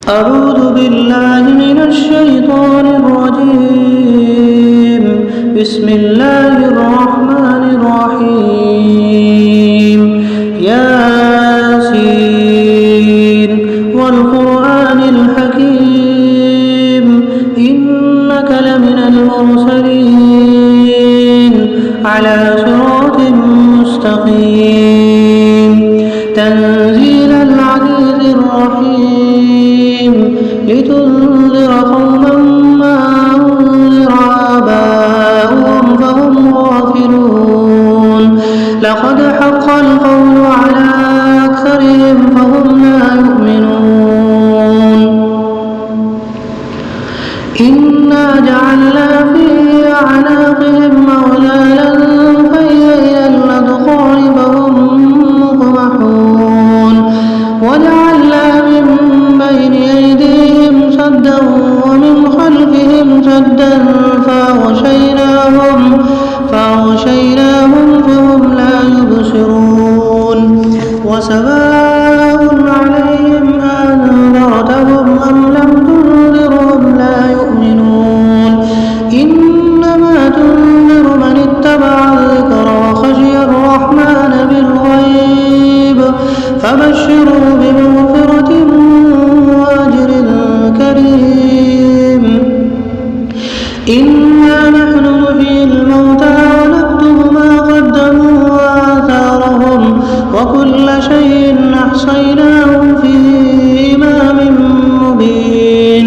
أعوذ بالله من الشيطان الرجيم. بسم الله الرحمن الرحيم. ياسين والقرآن الحكيم إنك لمن المرسلين على صراط مستقيم تنزيل العزيز الرحيم لتنذر قوما ما أنذر آباؤهم فهم غافلون لقد حق القول على أكثرهم فهم لا يؤمنون إنا جعلنا في أعناقهم أغلالا فهي إلى الأذقان فهم مقمحون وجعلنا من بين أيديهم سدا ومن خلفهم سدا فأغشيناهم فهم لا يبصرون وسواء عليهم أنذرتهم أم لم تنذرهم لا يؤمنون إنما تنذر من اتبع الذكر وخشي الرحمن بالغيب فبشروا بمغفرة وأجر كريم. إنا نحن نحيي الموتى ونكتب ما قدموا وآثارهم وكل شيء أحصيناه في إمام مبين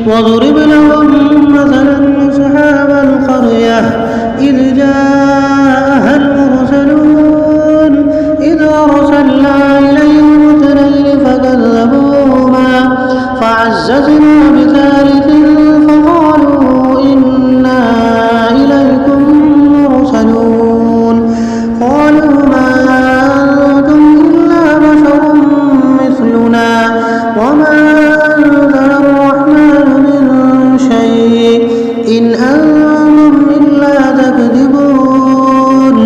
واضرب لهم مثلا أصحاب القرية إذ جاءها المرسلون إذ أرسلنا إليهم اثنين فكذبوهما فعززنا بثالث فقالوا إنا إليكم مرسلون قالوا ما أنتم إلا بشر مثلنا وما أنزل الرحمن من شيء إن أنتم إلا تكذبون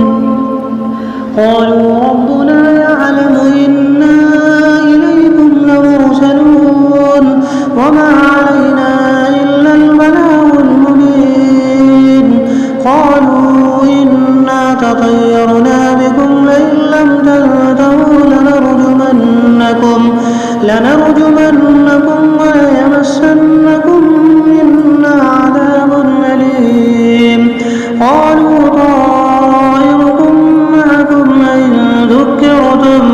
قالوا ربنا يعلم إنا إليكم لمرسلون وما علينا إلا البلاغ المبين قالوا إنا تطيرنا بكم لئن لم تنتهوا لنرجمنكم وليمسنكم منا عذاب أليم قالوا طائركم معكم إن ذكرتم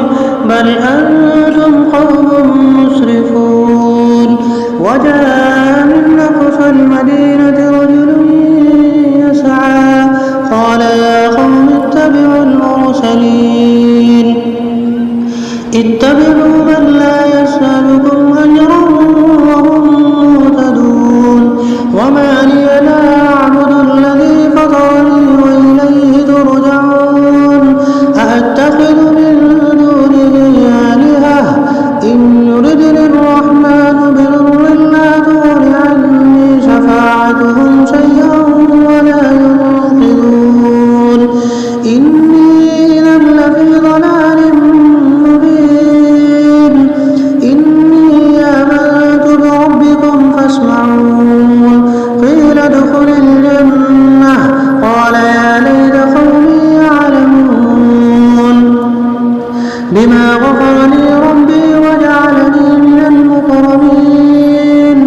بل أنتم قوم مسرفون وجاء من أقصى المدينة رجل يسعى قال يا قوم اتبعوا المرسلين اتبعوا من لا يسألكم أجرا وهم مهتدون وما لي لا أعبد الذي فطرني وإليه ترجعون أأتخذ من دونه آلهة إن يردني الرحمن بضر لا تغن عني شفاعتهم شيئا ولا ينقذون إني إذا لفي ضلال مبين إني آمنت بربكم فاسمعون قيل ادخل الجنة قال يا ليت قومي يعلمون بما غفر لي ربي وجعلني من المكرمين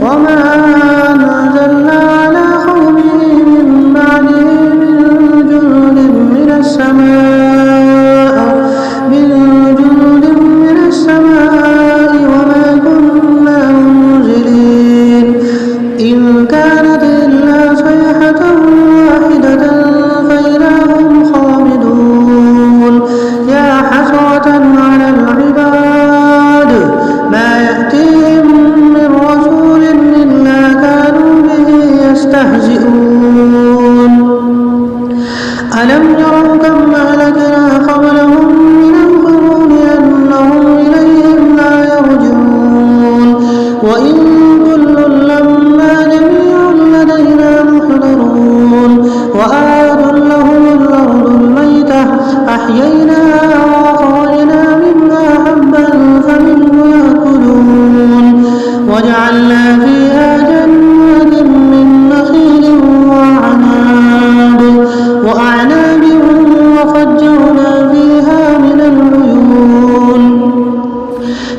وما أنزلنا على قومه من بعده من جند من السماء وما كنا منزلين إن كانت إلا صيحة واحدة فإذا هم خامدون يا حسرة على العباد ما يأتيهم من رسول إلا كانوا به يستهزئون ألم يروا كم أهلكنا قبلهم من القرون أنهم إليهم لا يرجعون وإن كل لما جميع لدينا محضرون وآية لهم الأرض الميتة أحييناها وأخرجنا منها حبا فمنه يأكلون وجعلنا فيها جنات من نخيل وأعناب وفجرنا فيها من العيون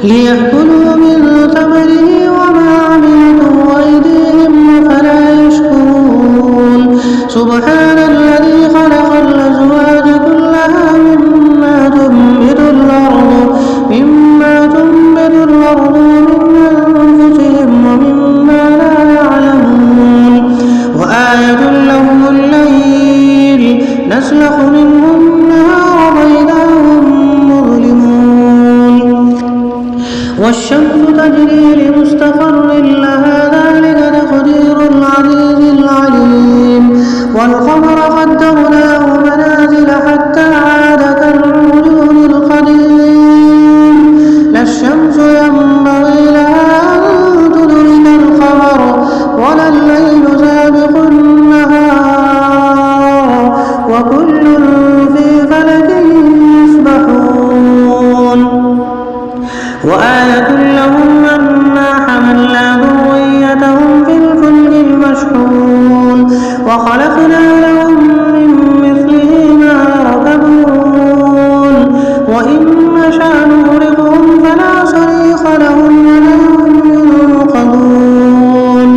ليأكلوا من ثمره وما عملته أيديهم أفلا يشكرون سبحان الذي خلق الأزواج كلها مما تنبت الأرض من أنفسهم ومما لا يعلمون وآية لهم الليل نسلخ منه النهار فإذا هم مظلمون والشمس تجري لمستقر لها ذلك تقدير العزيز العليم والقمر قدرناه منازل حتى عاد كالعرجون القديم لا الشمس ينبغي لها أن تدرك القمر ولا الليل سابق النهار وكل في فلك يسبحون وآية لهم أنا حملنا ذريتهم في الفلك المشحون وخلقنا لهم من مثله ما يركبون وإن نشأ نغرقهم فلا صريخ لهم ولا هم ينقذون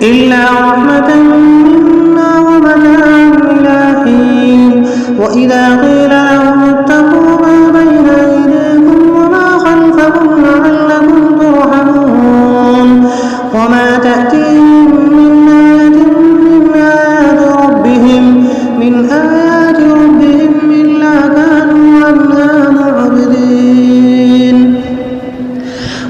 إلا رحمة منا ومتاعا إلى حين وإذا قيل لهم اتقوا ما بين أيديكم وما خلفكم لعلكم ترحمون وما تأتيهم من آيات ربهم إلا كانوا عنها معرضين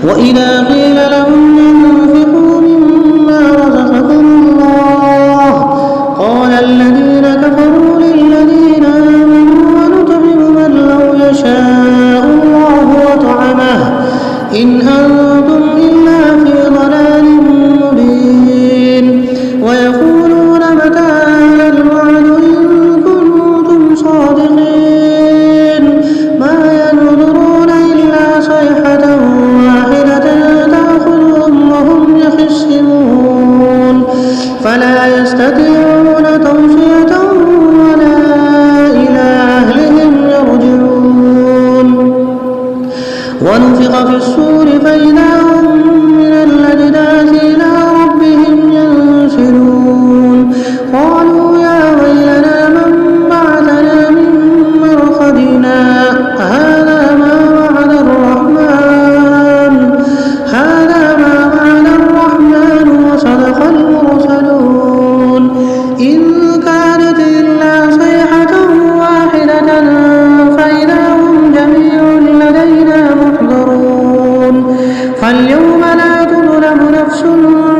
وإذا قيل لهم انفقوا مما رزقكم الله قال الذين كفروا للذين آمنوا ونطعم من لو يشاء الله وطعمه إن أنتم إلا في ضلال مبين ويقولون متى هذا الوعد إن كنتم صادقين ما ينظرون إلا صيحة واحدة تأخذهم وهم يخصمون فلا يستطيعون توصية ولا إلى أهلهم يرجعون ونفخ في الصور فإذا هم من الأجداث إلى ربهم ينسلون قالوا يا ويلنا من بعثنا من مرقدنا هذا ما وعد الرحمن وصدق المرسلون إن كانت إلا صيحة واحدة فإذا هم جميع لدينا محضرون فاليوم لا تظلم نفس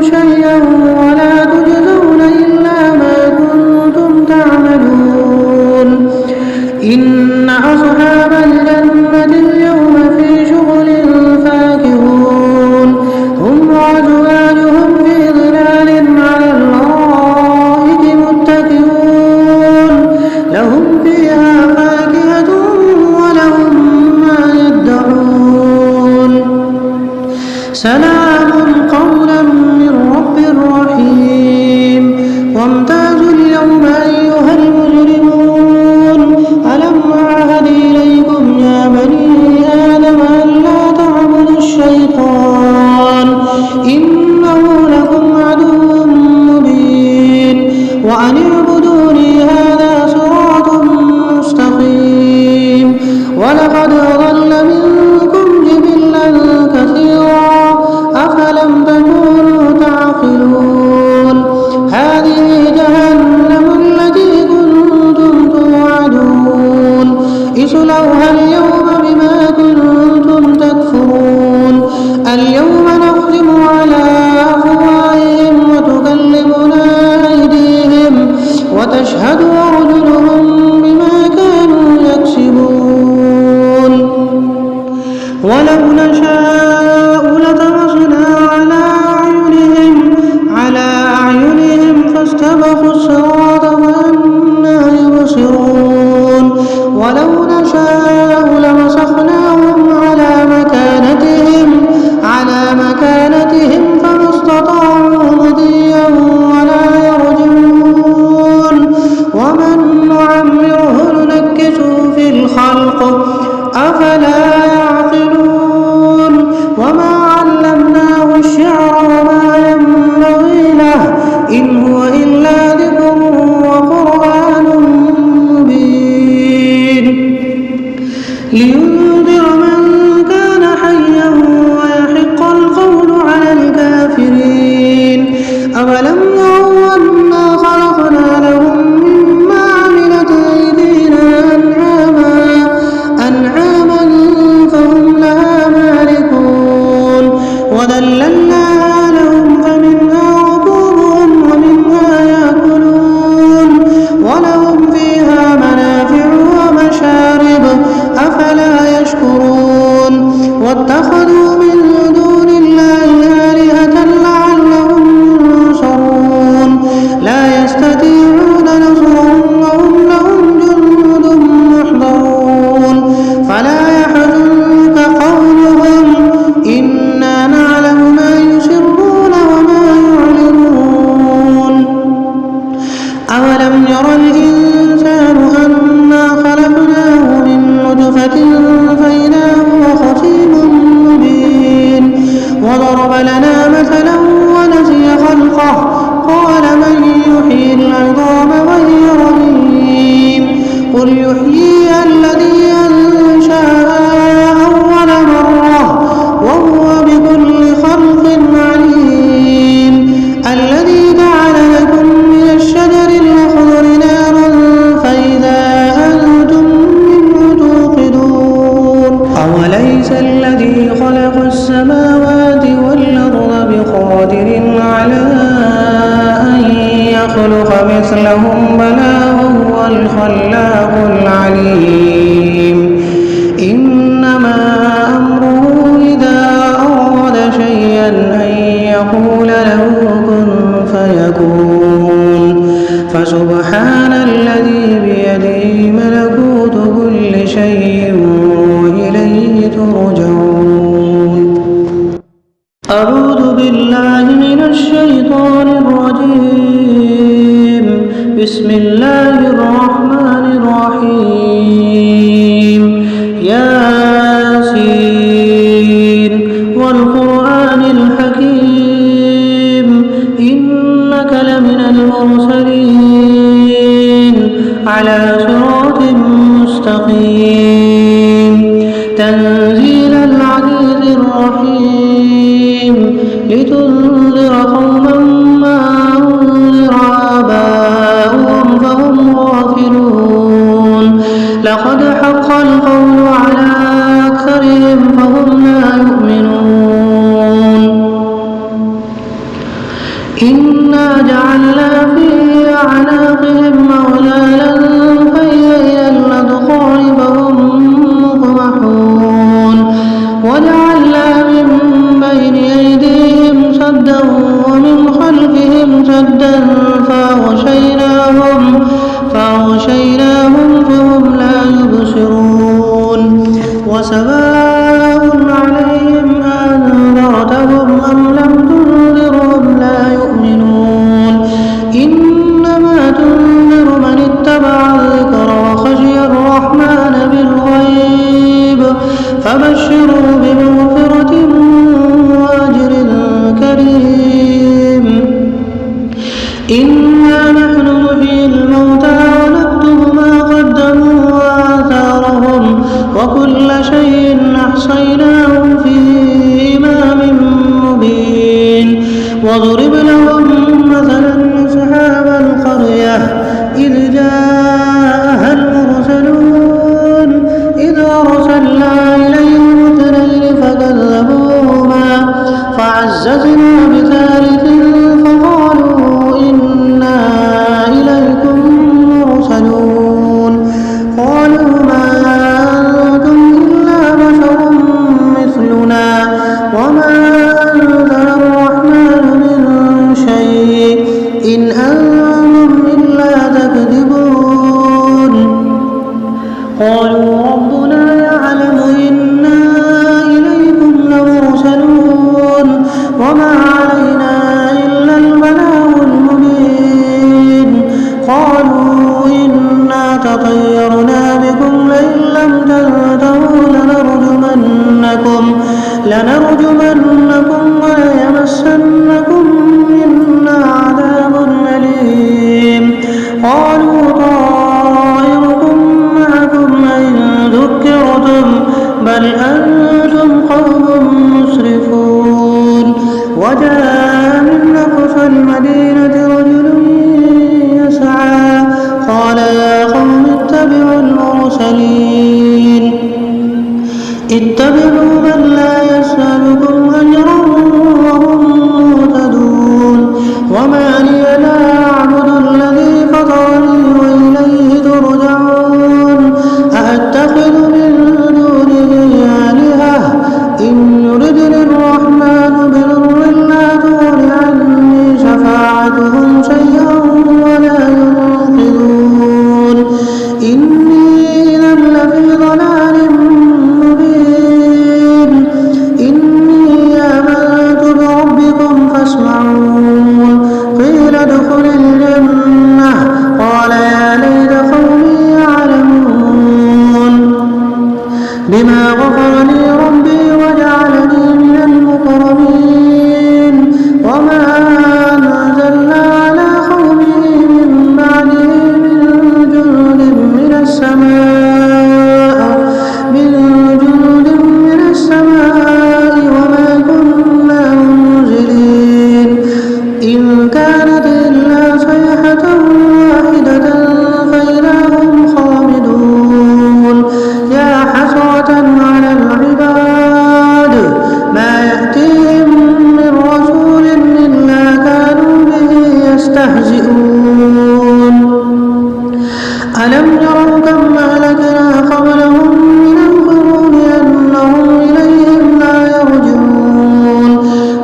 شيئا ولا تجزون إلا ما كنتم تعملون إن أصحاب الجنة اليوم في شغل فاكهون هم وأزواجهم في ظلال على الأرائك متكئون لهم فيها فاكهة ولهم ما يدعون سلام قولا من رب رحيم وامتازوا اليوم أيها المجرمون ألم أعهد إليكم يا بني آدم ألا تعبدوا الشيطان إنه لكم عدو مبين وأن اعبدوني هذا صراط مستقيم ولقد أضل منكم جبلا كثيرا أفلم تكونوا تعقلون هذه جهنم التي كنتم توعدون اصلوها اليوم بما كنتم تكفرون اليوم نختم على وذللناها لهم فمنها ركوبهم ومنها يأكلون ولهم فيها منافع ومشارب أفلا يشكرون واتخذوا من دون الله آلهة لعلهم ينصرون لا يستطيعون نصرهم وهم لهم جند محضرون فلا يحزنك قولهم إنا نعلم ما يسرون وما يعلنون أولم ير الإنسان أنا خلقناه من نطفة فإذا هو خصيم مبين وضرب لنا مثلا ونسي خلقه قال من يحيي العظام وهي رميم قل يحييها الذي أنشأها أول مرة وهو بكل خلق عليم الذي جعل لكم من الشجر الأخضر نارا فإذا أنتم منه توقدون أوليس الذي خلق السماوات والأرض بقادر على أن يخلق مثلهم بلى وهو الخلاق العليم إنما أمره إذا أراد شيئا أن يقول له كن فيكون فسبحان الذي بيده ملكوت كل شيء وإليه ترجعون أعوذ بالله من الشيطان الرجيم بسم الله الرحمن الرحيم ياسين والقرآن الحكيم إنك لمن المرسلين على صراط مستقيم تنزيل العزيز الرحيم لتنذر قوما ما أنذر آباؤهم فهم غافلون لقد حق القول على أكثرهم فهم لا يؤمنون إنا جعلنا في أعناقهم أغلالا فهي إلى الأذقان فهم مقمحون وجعلنا من بين أيديهم سدا ومن خلفهم سدا فأغشيناهم فهم لا يبصرون وسواء عليهم أنذرتهم أم لم تنذرهم لا يؤمنون إنما تنذر من اتبع الذكر وخشي الرحمن بالغيب فبشروا بمغفرة وأجر كريم إنا نحن نحيي الموتى ونكتب ما قدموا وآثارهم وكل شيء أحصيناه في إمام مبين واضرب لهم مثلا أصحاب القرية إذ جاءها المرسلون إذ أرسلنا إليهم اثنين فكذبوهما فعززنا بثالث فقالوا إنا إليكم مرسلون قالوا ما أنتم إلا بشر مثلنا وما أنزل الرحمن من شيء إن أنتم إلا تكذبون قالوا ربنا يعلم إنا إليكم لمرسلون وما علينا إلا البلاغ المبين قالوا إنا تطيرنا بكم لئن لم تنتهوا لنرجمنكم وليمسنكم منا عذاب أليم قالوا طائركم معكم إن ذكرتم بل أنتم قوم مسرفون وجاء من أقصى المدينة رجل يسعى قال يا قوم اتبعوا المرسلين اتبعوا من لا يسألكم أجرا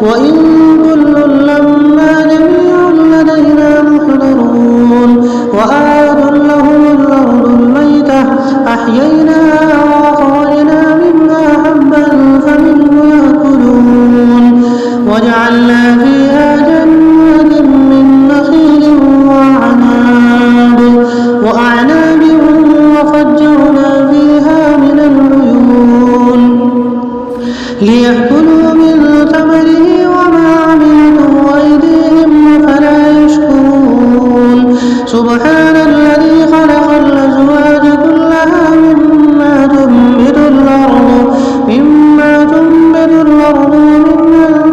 وإن كل لما جميع لدينا محضرون وآية لهم الأرض الميتة أحييناها وأخرجنا منها حبا فمنه يأكلون وجعلنا فيها جنات من نخيل وأعناب وفجرنا فيها من العيون ليأكلوا من ثمره وما عملته أيديهم أفلا يشكرون سبحان الذي خلق الأزواج كلها مما تنبت الأرض من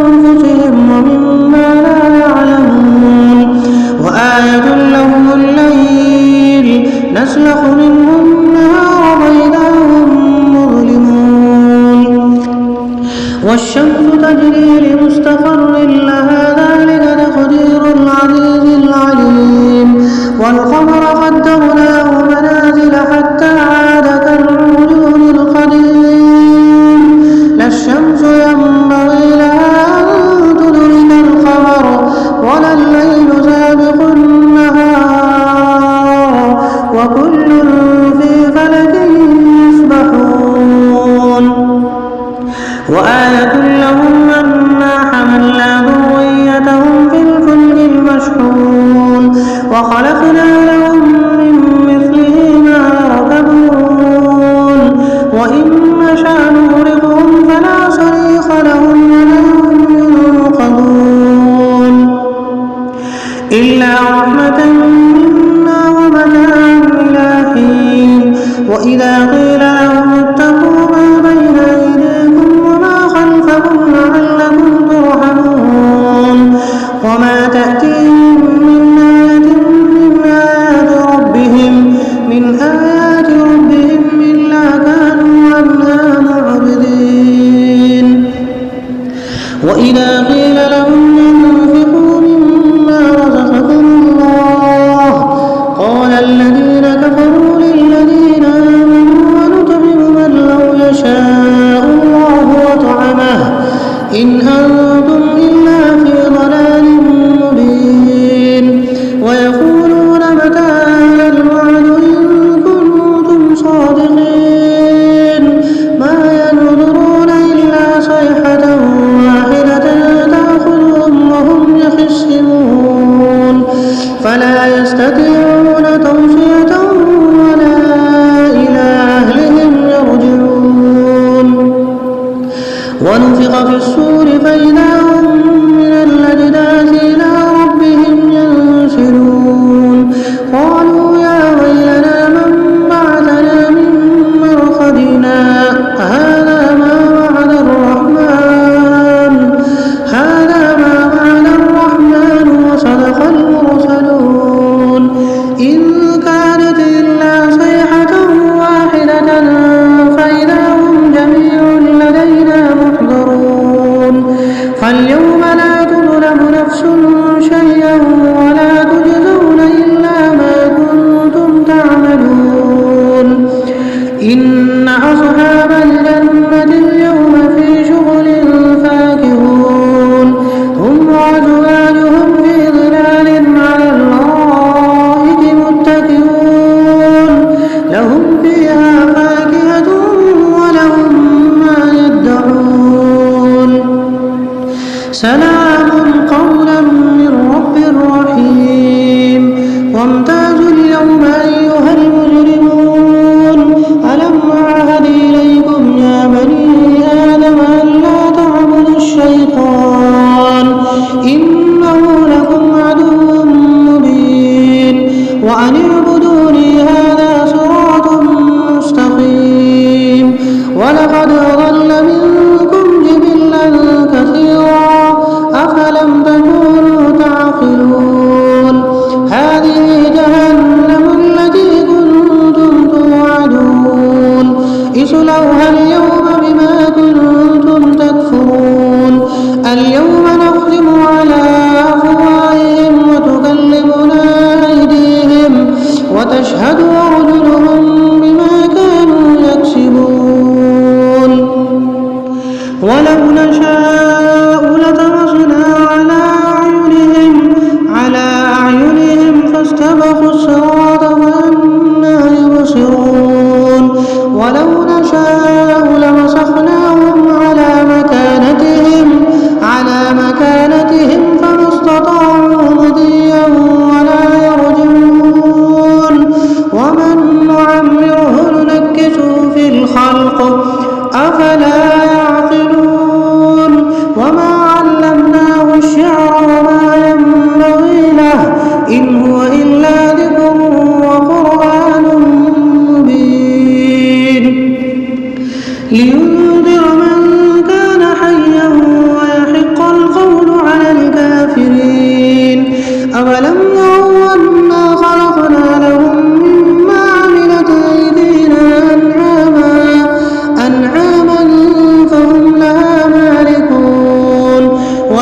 أنفسهم ومما لا يعلمون وآية لهم الليل نسلخ منه النهار فإذا هم مظلمون والشمس تجري لمستقر لها ذلك تقدير العزيز العليم والقمر قدرناه منازل حتى عاد كالعرجون القديم لا الشمس ينبغي لها أن تدرك القمر ولا الليل سابق النهار وكل في فلك يسبحون وآية لهم أنا حملنا ذريتهم في الفلك المشحون وخلقنا لهم من مثله ما يركبون وإن نشأ نغرقهم فلا صريخ لهم ولا هم ينقذون إلا رحمة منا ومتاعا إلى حين وإذا قيل لهم اتقوا ما بين أيديكم وما خلفكم لعلكم ترحمون وما تأتيهم من آية من آيات ربهم إلا كانوا عنها معرضين وإذا قيل لهم انفقوا مما رزقكم الله قال الذين كفروا للذين آمنوا ونطعم من لو يشاء الله وطعمه إن أنتم إلا في ضلال مبين ويقولون متى هذا الوعد إن كنتم صادقين ما ينظرون إلا صيحة واحدة تأخذهم وهم يخصمون فلا يستطيعون توصية ولا إلى أهلهم يرجعون ونفخ في الصور فإذا هم من الأجداث إلى ربهم ينسلون قالوا يا ويلنا من بعثنا من مرقدنا هذا ما وعد الرحمن وصدق المرسلون إن كانت إلا صيحة واحدة فإذا هم جميع لدينا محضرون فاليوم لا تظلم نفس شيئا ولا تجزون إلا ما كنتم تعملون إن أصحاب الجنة اليوم في شغل فاكهون هم وأزواجهم في ظلال على الأرائك متكئون لهم فيها فاكهة ولهم ما يدعون سلام قولا من رب رحيم وامتازوا اليوم أيها المجرمون ألم أعهد إليكم يا بني آدم ألا تعبدوا الشيطان إنه لكم عدو مبين وأن اعبدوني هذا صراط مستقيم ولقد أضل منكم جبلا كثيرا أفلم تكونوا تعقلون هذه جهنم التي كنتم توعدون اصلوها اليوم بما كنتم تكفرون اليوم نختم على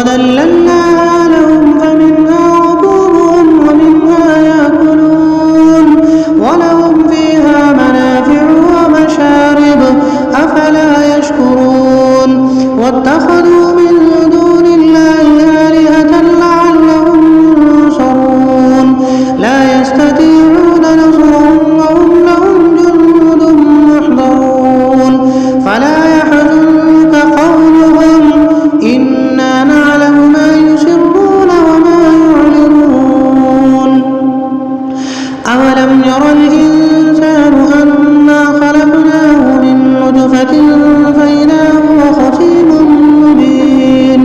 وذللناها لهم فمنها ركوبهم ومنها يأكلون ولهم فيها منافع ومشارب أفلا يشكرون واتخذوا من دون الله آلهة لعلهم ينصرون لا يستطيعون نصرهم وهم لهم جند محضرون فلا يحزنك قولهم إنا نعلم ما يسرون وما يعلنون أولم ير الإنسان أنا خلقناه من نطفة فإذا هو خصيم مبين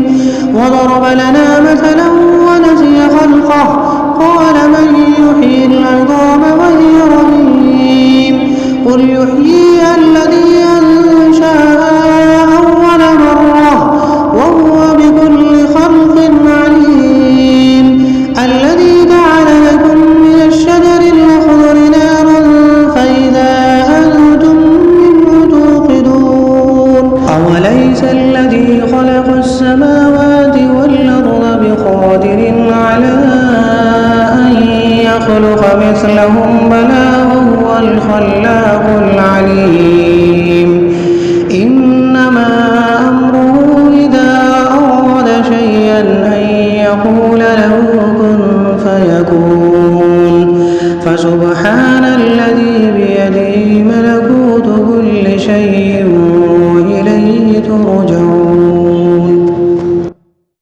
وضرب لنا مثلا ونسي خلقه قال من يحيي العظام وهي رميم قل يحييها الذي أنشأها أول مرة وهو بكل خلق عليم الذي جعل لكم من الشجر الأخضر نارا فإذا أنتم منه توقدون أوليس الذي خلق السماوات والأرض بقادر على أن يخلق مثلهم بلى وهو الخلاق